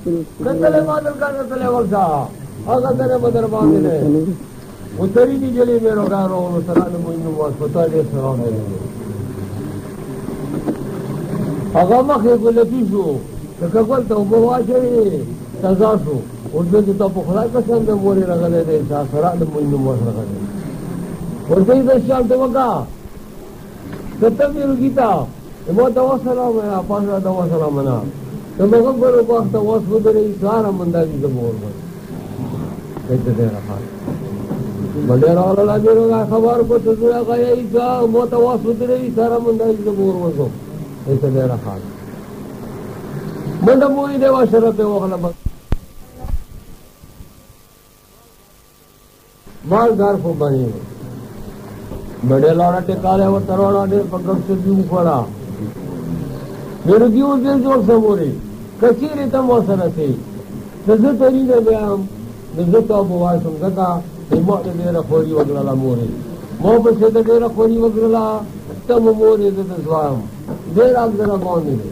कतले बादल का कतले वर्षा आगा तेरे बदर बांधे वो तेरी की जली मेरो गारो वो सरान मुइनु वास पता ले सरान है आगा मखे को लेपिसो तो कबल तो बवाचे तजासो उसमें तो पुखला का संग मोरे लगा दे सरान मुइनु वास लगा दे और कहीं तो शाम तो वका कतम भी रुकीता वो दवा सलाम है पांच दवा सलाम ना तो मैं को बोलो वक्त वास उधर ही सारा मंदाजी का बोल बस कैसे दे रहा बड़े वाला लागे रोगा खबर को तो जुड़ा गया ही जा मौत वास उधर ही सारा मंदाजी का बोल बस कैसे दे रहा मंडा मोई देवा शरत वो वाला बस मालदार को बने बड़े लौड़ा टेकाले और तरोड़ा दे पकड़ से भी उखड़ा मेरे क्यों दिल जोर से बोले कचीरे तम वसर थे नजर तेरी ने बयाम नजर तो अवाज सुनता हिम्मत दे रखोरी वगला मोरे मोह पे से दे रखोरी वगला तम मोरे दे स्वाम दे राग जरा कौन दे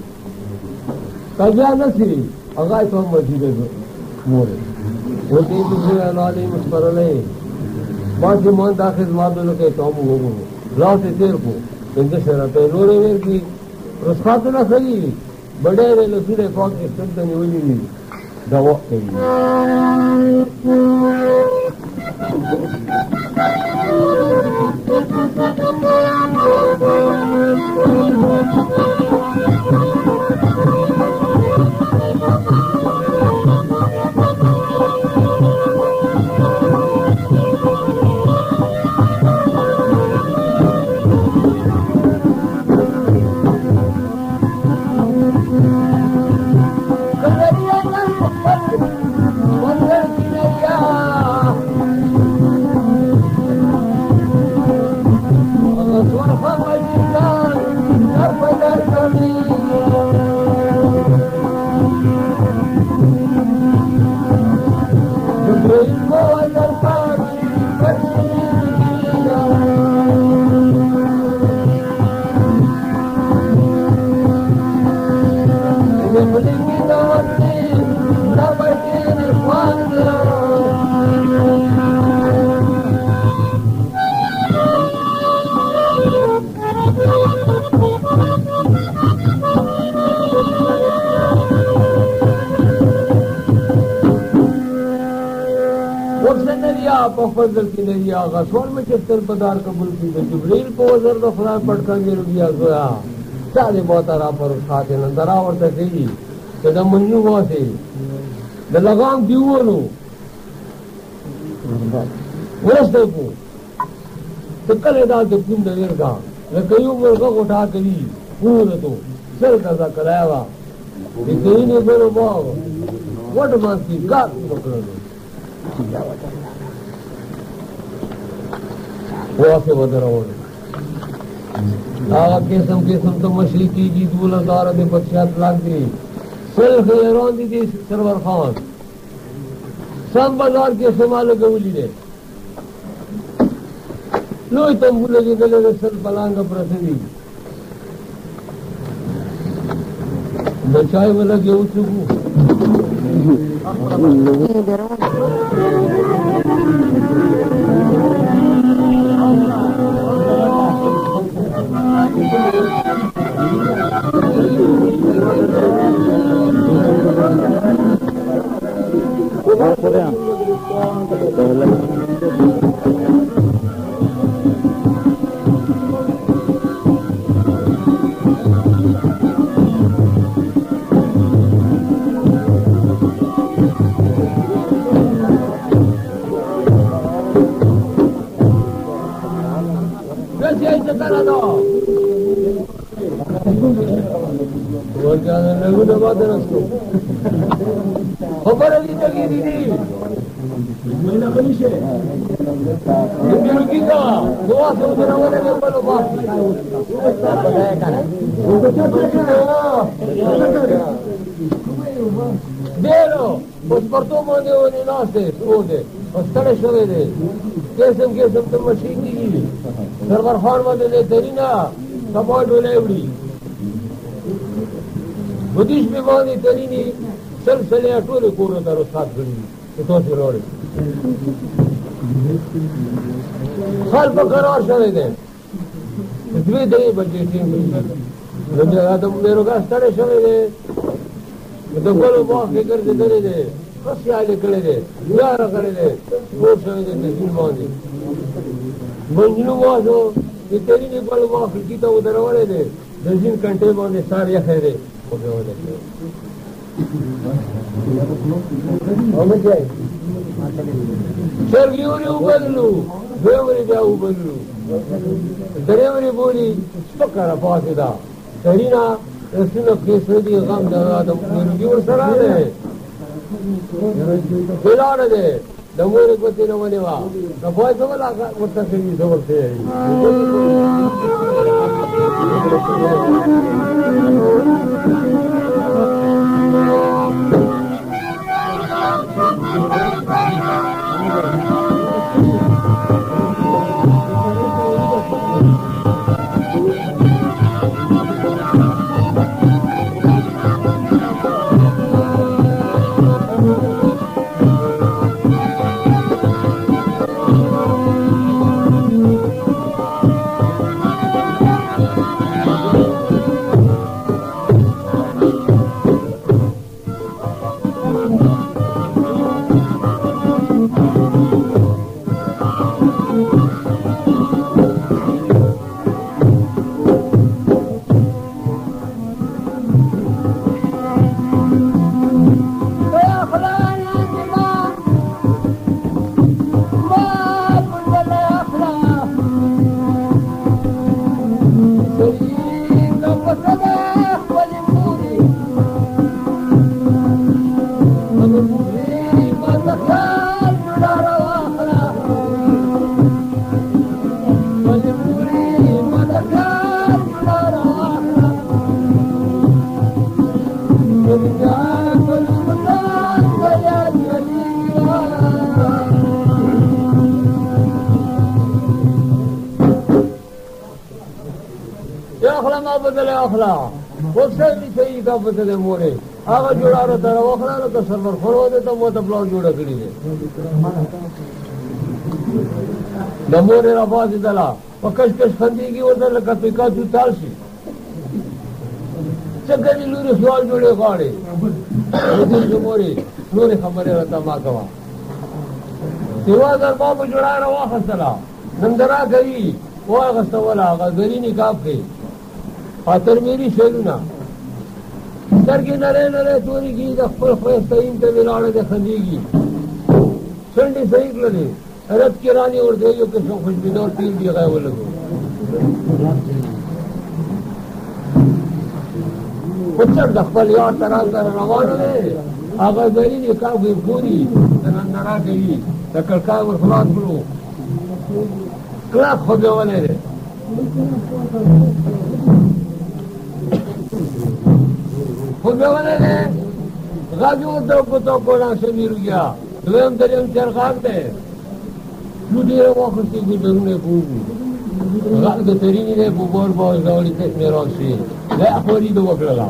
कजा नसी अगाय तो मजी दे मोरे वो तीन दूसरे लाली मुस्परले बाकी मन दाखिल मादलो के तो हम लोगों ला से तेर को इंद्र शरत लोरे वेर की रस्ता ना सही बड़े रे लसीरे कौन के शब्द नहीं हुई दवा के फजल की नहीं आगा सोल में चित्तर पदार कबूल की जिब्रील को वजर तो फलान पटका गिर गया गोया सारे बहुत आरा पर खाते न दरावर तक ही तो न मन्नू वहां से न लगाम क्यों लो वरस को तो कल डाल तो कुंड देर का न कई उम्र को उठा करी पूरे तो सर का कराया कहीं ने बोलो बाव वट मास की गात पकड़ लो वो आके बदर आगा केसम तो मछली की जी दूल्हा दारा दे पक्षात लाग दी सिर्फ रोंदी थी सरवर खान सब बाजार के संभालो के उली दे लोई तुम भूले के गले के सर पलांग प्रथवी बचाए वाला के उचुकू खबर अली जगी दीदी महीना बनी से का दुआ से उधर वाले के बोलो बात दे लो उस पर तो माने वो निलास दे सो दे और तड़े शवे दे केसम तो मशीन दी सरवर खान वाले ने तरीना सपोर्ट वाले उड़ी बुद्धिस्ट भी बांधी तरीनी سلسلې ټولې کورو ته رخصت کړي دي چې تاسې ولاړئ خال په قرار شوی دی 2-3 بجې ټیم نو بیا د بیروګا ستړی شوی دی د ګلو باغ کې ګرځېدلی دی ښه سیال یې کړی دی یاره کړی دی جوړ شوی دی د سیند باندې منجنو واسو د ترینې ګلو باغ کړکي ته ودرولی دی د سیند کنټۍ باندې سار یخی دی خو بیا ولګېد چرګیورې وبدلو دویورې بیا وبدلو درېورې بولي سپکه راپاتې ده ترینا رسونه کیسه دي غم د مورګي ورسره دی ولاړه دی د مورې ګوتې نه ونیوه د بوی څه ولا ورته کوي څه ورته اخلا وسه دې صحیح کا پته دې مورې هغه جوړاره تر واخلا نو که سرور خورو دې ته مو ته بلاو جوړه کړی دې د مورې را پاتې دلا په کش خندېږي ورته لکه پیکا تو تال شي څنګه دې لوري سوال جوړې غواړي دې مورې نورې خبرې راته ما کوه سیوا در بابو جوړاره واخستله نندرا کوي واغستوله هغه زري نقاب کوي خاطر میری شیلونه سترګې نری نری تورېږي د خپل ښایسته این ته ولاړه د خندېږي شنډې صحیح کړلې رد کې رانې ورته یو قسم خوشبودار تیل دي هغه یې ولګو خودچټ د خپل یار طرف سره روانه دی هغه زري نقاب یې ګوري د نندرا کوي د کړکۍ ور خلاص کړو کلاک خوځولی دی خوځولی دی غږ یې ورته په ناشه میرو گیا دویم دریم چرغاک دی لوټې یې واخیستې ګودرونه یې کوږو غږ د ترینې دی په بور باز ډولې تسمې راشي دا یې خورېده وکړله